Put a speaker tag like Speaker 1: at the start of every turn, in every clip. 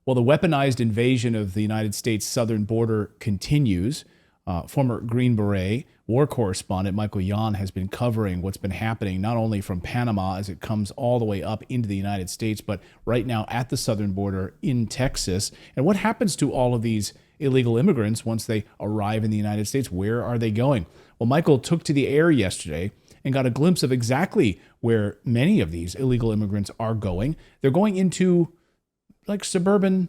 Speaker 1: Well, the weaponized invasion of the United States southern border continues. Former Green Beret war correspondent Michael Yon has been covering what's been happening not only from Panama as it comes all the way up into the United States, but right now at the southern border in Texas. And what happens to all of these illegal immigrants once they arrive in the United States? Where are they going? Well, Michael took to the air yesterday and got a glimpse of exactly where many of these illegal immigrants are going. They're going into like suburban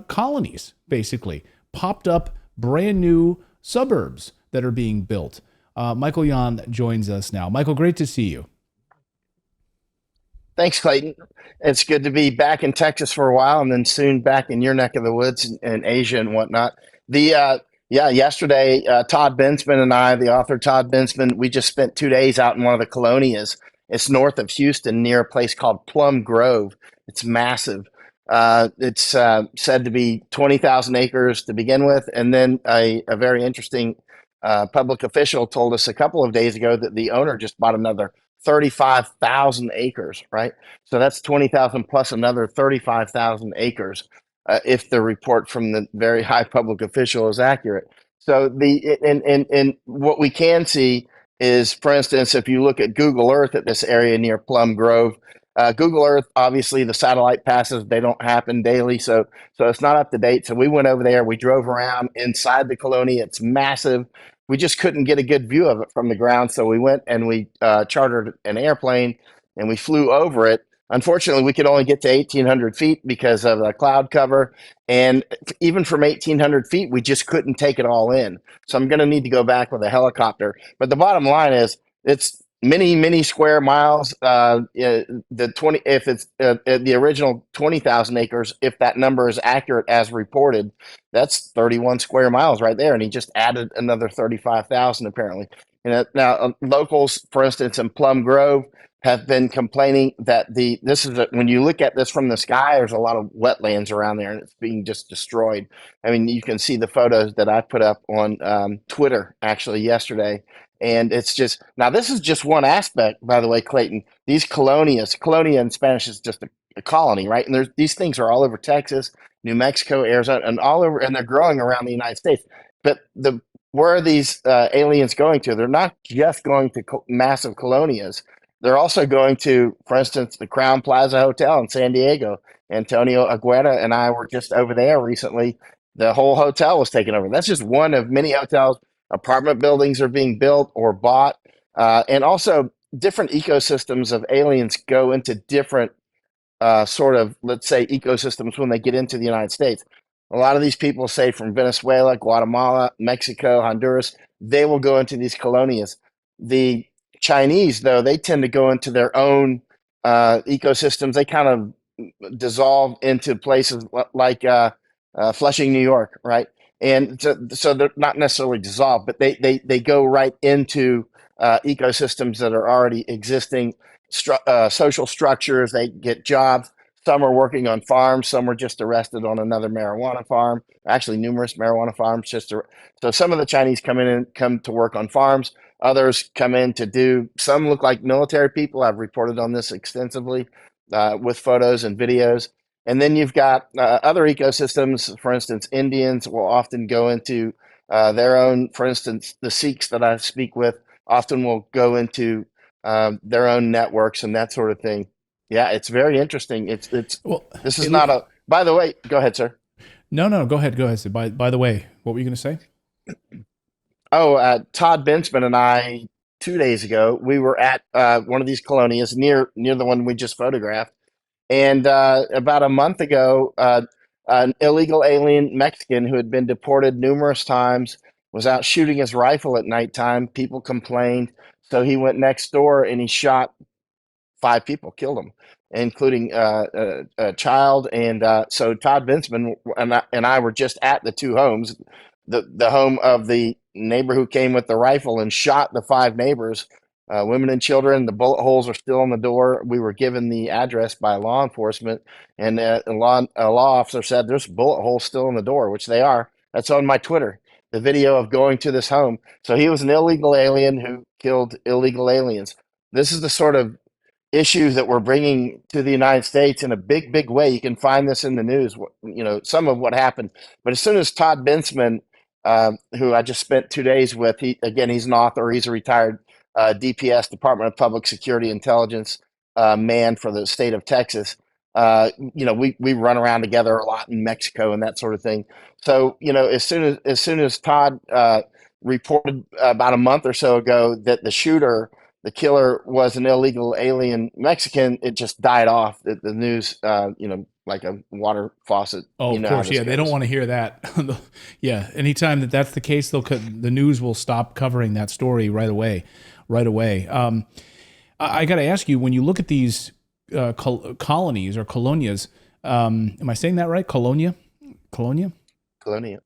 Speaker 1: colonies, basically, popped up brand new suburbs that are being built. Michael Yon joins us now. Michael, great to see you.
Speaker 2: Thanks, Clayton. It's good to be back in Texas for a while, and then soon back in your neck of the woods in Asia and whatnot. The Yeah, yesterday, Todd Bensman and I, the author Todd Bensman, we just spent 2 days out in one of the colonias. It's north of Houston, near a place called Plum Grove. It's massive. It's said to be 20,000 acres to begin with, and then a very interesting public official told us a couple of days ago that the owner just bought another 35,000 acres, right? So that's 20,000 plus another 35,000 acres, if the report from the very high public official is accurate. So and what we can see is, for instance, if you look at Google Earth at this area near Plum Grove, Google Earth, obviously the satellite passes, they don't happen daily, so it's not up to date. So we went over there, we drove around inside the colonia. It's massive. We just couldn't get a good view of it from the ground, so we went and we chartered an airplane and we flew over it. Unfortunately, we could only get to 1,800 feet because of the cloud cover, and even from 1,800 feet, we just couldn't take it all in. So I'm going to need to go back with a helicopter. But the bottom line is, it's many square miles. The 20, if it's the original 20,000 acres, if that number is accurate as reported, that's 31 square miles right there, and he just added another 35,000 apparently. And now locals, for instance, in Plum Grove, have been complaining that when you look at this from the sky, there's a lot of wetlands around there, and it's being just destroyed. I mean, you can see the photos that I put up on Twitter actually yesterday. And it's just, now this is just one aspect, by the way, Clayton. These colonias, colonia in Spanish is just a colony, right? And these things are all over Texas, New Mexico, Arizona, and all over, and they're growing around the United States. But where are these aliens going to? They're not just going to massive colonias. They're also going to, for instance, the Crown Plaza Hotel in San Diego. Antonio Aguera and I were just over there recently. The whole hotel was taken over. That's just one of many hotels. Apartment buildings are being built or bought, and also different ecosystems of aliens go into different sort of, let's say, ecosystems when they get into the United States. A lot of these people, say from Venezuela, Guatemala, Mexico, Honduras, they will go into these colonias. The Chinese, though, they tend to go into their own ecosystems. They kind of dissolve into places like Flushing, New York, right? And so they're not necessarily dissolved, but they go right into ecosystems that are already existing, social structures. They get jobs. Some are working on farms. Some were just arrested on another marijuana farm. Actually, numerous marijuana farms. So some of the Chinese come to work on farms. Others come in to do. Some look like military people. I've reported on this extensively with photos and videos. And then you've got other ecosystems. For instance, Indians will often go into their own. For instance, the Sikhs that I speak with often will go into their own networks and that sort of thing. Yeah, it's very interesting.
Speaker 1: Well,
Speaker 2: This is
Speaker 1: it,
Speaker 2: not a. By the way, go ahead, sir.
Speaker 1: no, go ahead, go ahead. So by the way, what were you going to say?
Speaker 2: Oh, Todd Bensman and I 2 days ago we were at one of these colonias near the one we just photographed. And about a month ago, an illegal alien Mexican who had been deported numerous times was out shooting his rifle at nighttime. People complained. So he went next door and he shot 5 people, killed them, including a child. And so Todd Bensman and I were just at the two homes, the home of the neighbor who came with the rifle and shot the 5 neighbors, women and children. The bullet holes are still on the door. We were given the address by law enforcement, and a law officer said there's bullet holes still in the door, which they are. That's on my Twitter, the video of going to this home. So he was an illegal alien who killed illegal aliens. This is the sort of issue that we're bringing to the United States in a big, big way. You can find this in the news, some of what happened. But as soon as Todd Bensman, who I just spent 2 days with, he's an author, he's a retired DPS, Department of Public Security Intelligence man for the state of Texas. We run around together a lot in Mexico and that sort of thing. So, as soon as Todd reported about a month or so ago that the killer was an illegal alien Mexican, it just died off. The news, like a water faucet.
Speaker 1: Oh,
Speaker 2: You
Speaker 1: of
Speaker 2: know how
Speaker 1: course,
Speaker 2: this
Speaker 1: yeah. They don't
Speaker 2: goes.
Speaker 1: want to hear that. Yeah, anytime that's the case, the news will stop covering that story right away, right away. I got to ask you, when you look at these colonies or colonias, am I saying that right? Colonia,
Speaker 2: Colonia.
Speaker 1: Colonia,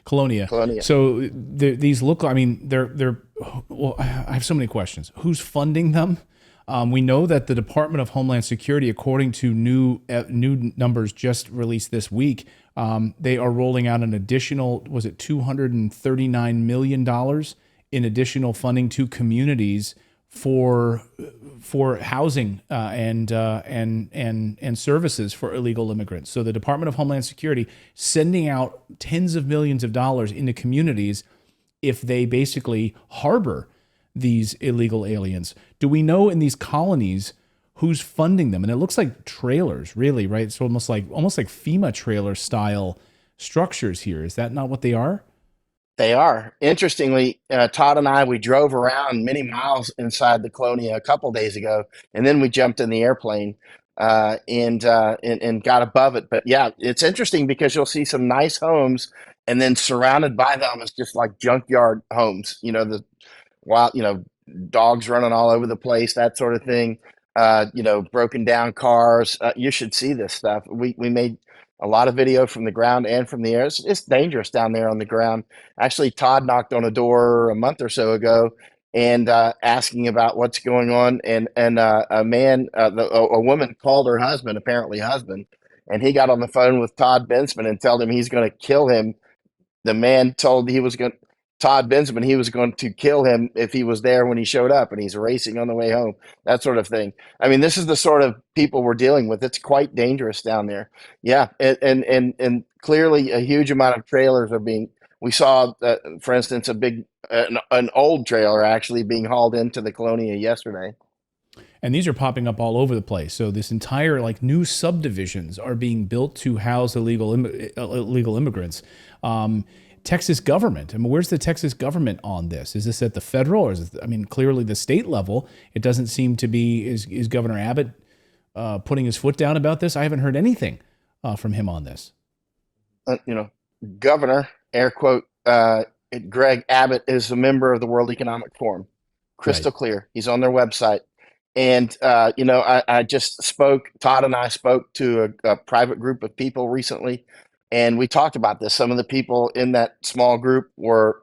Speaker 1: Colonia.
Speaker 2: Colonia.
Speaker 1: So these look. I mean, they're. Well, I have so many questions. Who's funding them? We know that the Department of Homeland Security, according to new numbers just released this week, they are rolling out an additional, was it $239 million in additional funding to communities for housing and services for illegal immigrants. So the Department of Homeland Security sending out tens of millions of dollars into communities if they basically harbor these illegal aliens. Do we know in these colonies who's funding them? And it looks like trailers, really, right? It's almost like FEMA trailer style structures here. Is that not what they are?
Speaker 2: They are. Interestingly, Todd and I, we drove around many miles inside the Colonia a couple days ago, and then we jumped in the airplane and got above it. But yeah, it's interesting because you'll see some nice homes, and then surrounded by them is just like junkyard homes. Wild, dogs running all over the place, that sort of thing. Broken down cars. You should see this stuff. We made a lot of video from the ground and from the air. It's dangerous down there on the ground. Actually, Todd knocked on a door a month or so ago and asking about what's going on. And a woman called her husband, apparently husband, and he got on the phone with Todd Bensman and told him he's going to kill him. The man told Todd Bensman he was going to kill him if he was there when he showed up, and he's racing on the way home, that sort of thing. I mean, this is the sort of people we're dealing with. It's quite dangerous down there. Yeah, and clearly a huge amount of trailers are being. We saw, for instance, an old trailer actually being hauled into the Colonia yesterday.
Speaker 1: And these are popping up all over the place. So this entire new subdivisions are being built to house illegal immigrants. Texas government. I mean, where's the Texas government on this? Is this at the federal, or is it, I mean, clearly the state level? It doesn't seem to be. Is Governor Abbott putting his foot down about this? I haven't heard anything from him on this.
Speaker 2: Governor, air quote, Greg Abbott is a member of the World Economic Forum. Crystal clear. He's on their website. And, I just Todd and I spoke to a private group of people recently, and we talked about this. Some of the people in that small group were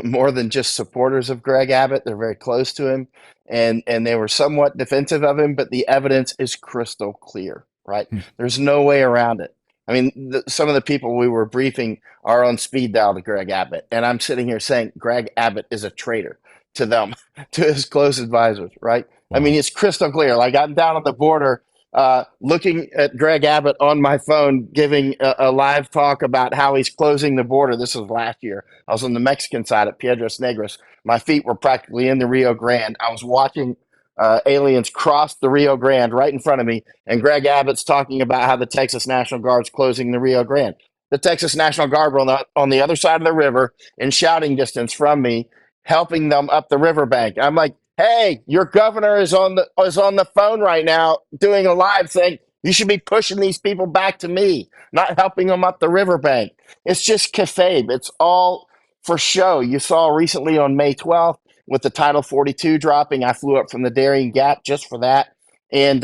Speaker 2: more than just supporters of Greg Abbott. They're very close to him, and they were somewhat defensive of him, but the evidence is crystal clear, right? There's no way around it. I mean, some of the people we were briefing are on speed dial to Greg Abbott, and I'm sitting here saying Greg Abbott is a traitor to them, to his close advisors, right?
Speaker 1: Wow.
Speaker 2: I mean, it's crystal clear. Like, I'm down on the border looking at Greg Abbott on my phone, giving a live talk about how he's closing the border. This was last year. I was on the Mexican side at Piedras Negras. My feet were practically in the Rio Grande. I was watching aliens cross the Rio Grande right in front of me, and Greg Abbott's talking about how the Texas National Guard's closing the Rio Grande. The Texas National Guard were on the other side of the river in shouting distance from me, helping them up the riverbank. I'm like, hey, your governor is on the phone right now doing a live thing. You should be pushing these people back to me, not helping them up the riverbank. It's just kayfabe. It's all for show. You saw recently on May 12th with the Title 42 dropping, I flew up from the Darien Gap just for that, and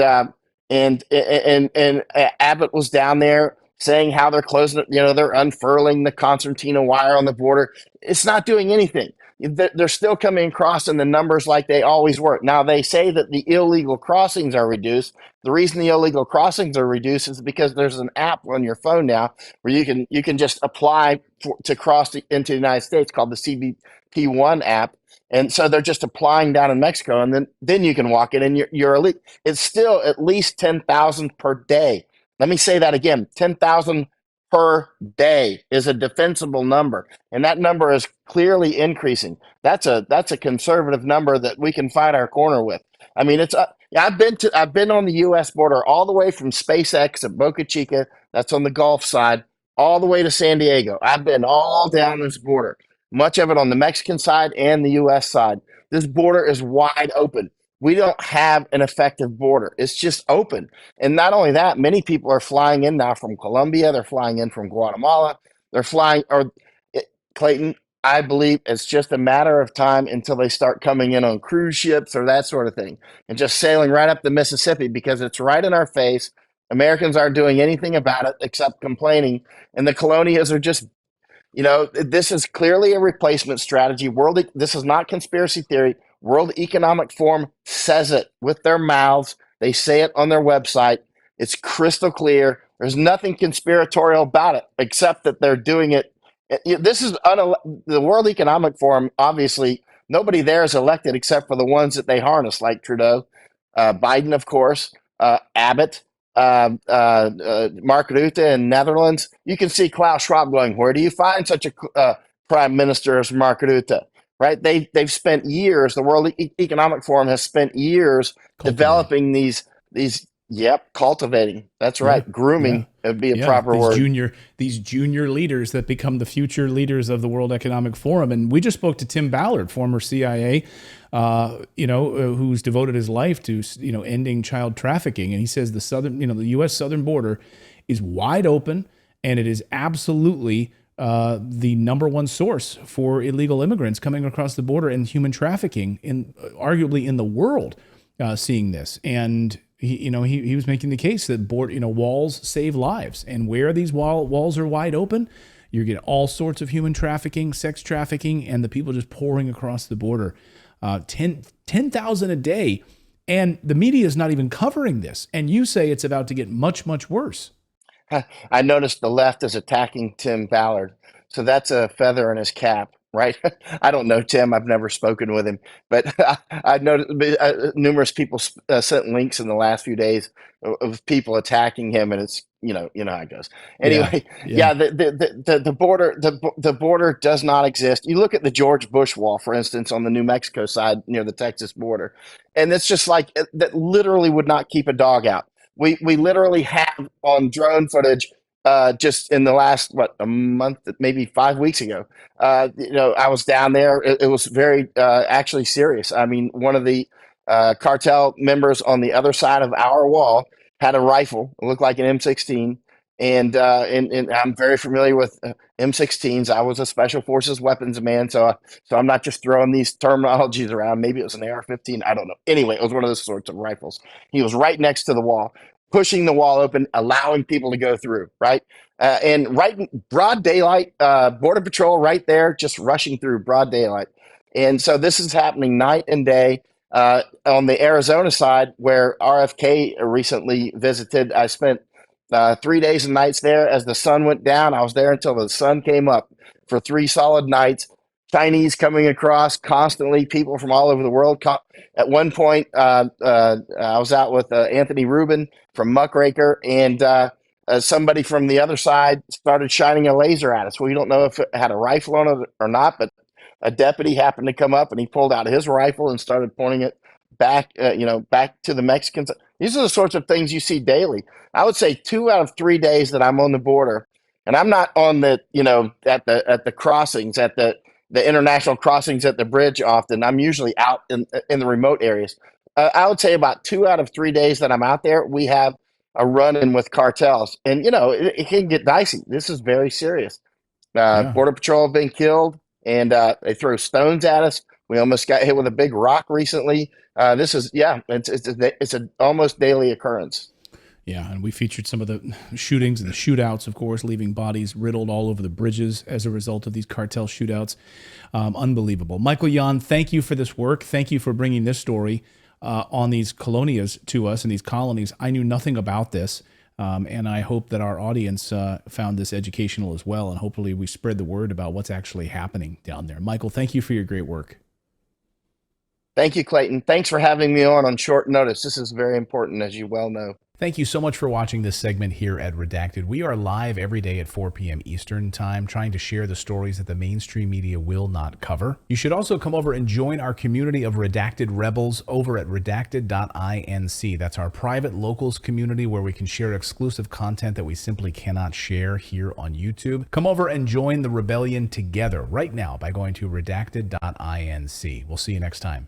Speaker 2: Abbott was down there saying how they're closing it. They're unfurling the concertina wire on the border. It's not doing anything. they're still coming across in the numbers like they always were. Now they say that the illegal crossings are reduced. The reason the illegal crossings are reduced is because there's an app on your phone now where you can just apply to cross into the United States called the CBP1 app. And so they're just applying down in Mexico, and then you can walk in, and you're elite. It's still at least 10,000 per day. Let me say that again: 10,000 per day is a defensible number, and that number is clearly increasing. That's a conservative number that we can fight our corner with. I mean, I've been on the U.S. border all the way from SpaceX at Boca Chica, that's on the Gulf side, all the way to San Diego. I've been all down this border, much of it on the Mexican side and the U.S. side. This border is wide open. We don't have an effective border. It's just open. And not only that, many people are flying in now from Colombia. They're flying in from Guatemala. They're flying, Clayton, I believe it's just a matter of time until they start coming in on cruise ships or that sort of thing and just sailing right up the Mississippi because it's right in our face. Americans aren't doing anything about it except complaining. And the colonias are just, this is clearly a replacement strategy. This is not conspiracy theory. World Economic Forum says it with their mouths. They say it on their website. It's crystal clear. There's nothing conspiratorial about it except that they're doing it. This is the World Economic Forum. Obviously, nobody there is elected except for the ones that they harness, like Trudeau, Biden, of course, Abbott, Mark Rutte in Netherlands. You can see Klaus Schwab going, where do you find such a prime minister as Mark Rutte? Right? They've spent years. The World Economic Forum has spent years developing these. Yep, cultivating. That's right. Grooming would be a proper word.
Speaker 1: These junior leaders that become the future leaders of the World Economic Forum. And we just spoke to Tim Ballard, former CIA, who's devoted his life to ending child trafficking, and he says the U.S. southern border is wide open, and it is absolutely the number one source for illegal immigrants coming across the border and human trafficking, arguably in the world, seeing this. And he was making the case that walls save lives, and where these walls are wide open, you're getting all sorts of human trafficking, sex trafficking, and the people just pouring across the border. 10,000 a day, and the media is not even covering this. And you say it's about to get much, much worse.
Speaker 2: I noticed the left is attacking Tim Ballard, so that's a feather in his cap, right? I don't know Tim. I've never spoken with him, but I noticed numerous people sent links in the last few days of people attacking him, and it's how it goes. Anyway, the border does not exist. You look at the George Bush wall, for instance, on the New Mexico side near the Texas border, and it's just like that. Literally would not keep a dog out. We literally have on drone footage. Just in the last a month, maybe 5 weeks ago, I was down there. It was very actually serious. I mean, one of the cartel members on the other side of our wall had a rifle. It looked like an M16, and I'm very familiar with M16s. I was a Special Forces weapons man, so I'm not just throwing these terminologies around. Maybe it was an AR-15. I don't know. Anyway, it was one of those sorts of rifles. He was right next to the wall, pushing the wall open, allowing people to go through, right? And right in broad daylight, Border Patrol right there, just rushing through broad daylight. And so this is happening night and day. On the Arizona side, where RFK recently visited, I spent 3 days and nights there. As the sun went down, I was there until the sun came up for 3 solid nights. Chinese coming across constantly, people from all over the world. At one point, I was out with Anthony Rubin from Muckraker, and somebody from the other side started shining a laser at us. We don't know if it had a rifle on it or not, but a deputy happened to come up, and he pulled out his rifle and started pointing it back to the Mexicans. These are the sorts of things you see daily. I would say 2 out of 3 days that I'm on the border, and I'm not on the at the crossings at the international crossings at the bridge often. I'm usually out in the remote areas. I would say about 2 out of 3 days that I'm out there, we have a run-in with cartels. And, it can get dicey. This is very serious. Border Patrol have been killed, and they throw stones at us. We almost got hit with a big rock recently. It's an almost daily occurrence.
Speaker 1: Yeah, and we featured some of the shootings and the shootouts, of course, leaving bodies riddled all over the bridges as a result of these cartel shootouts. Unbelievable. Michael Yon, thank you for this work. Thank you for bringing this story on these colonias to us and these colonies. I knew nothing about this, and I hope that our audience found this educational as well, and hopefully we spread the word about what's actually happening down there. Michael, thank you for your great work.
Speaker 2: Thank you, Clayton. Thanks for having me on short notice. This is very important, as you well know.
Speaker 1: Thank you so much for watching this segment here at Redacted. We are live every day at 4 p.m. Eastern Time, trying to share the stories that the mainstream media will not cover. You should also come over and join our community of Redacted Rebels over at redacted.inc. That's our private locals community where we can share exclusive content that we simply cannot share here on YouTube. Come over and join the rebellion together right now by going to redacted.inc. We'll see you next time.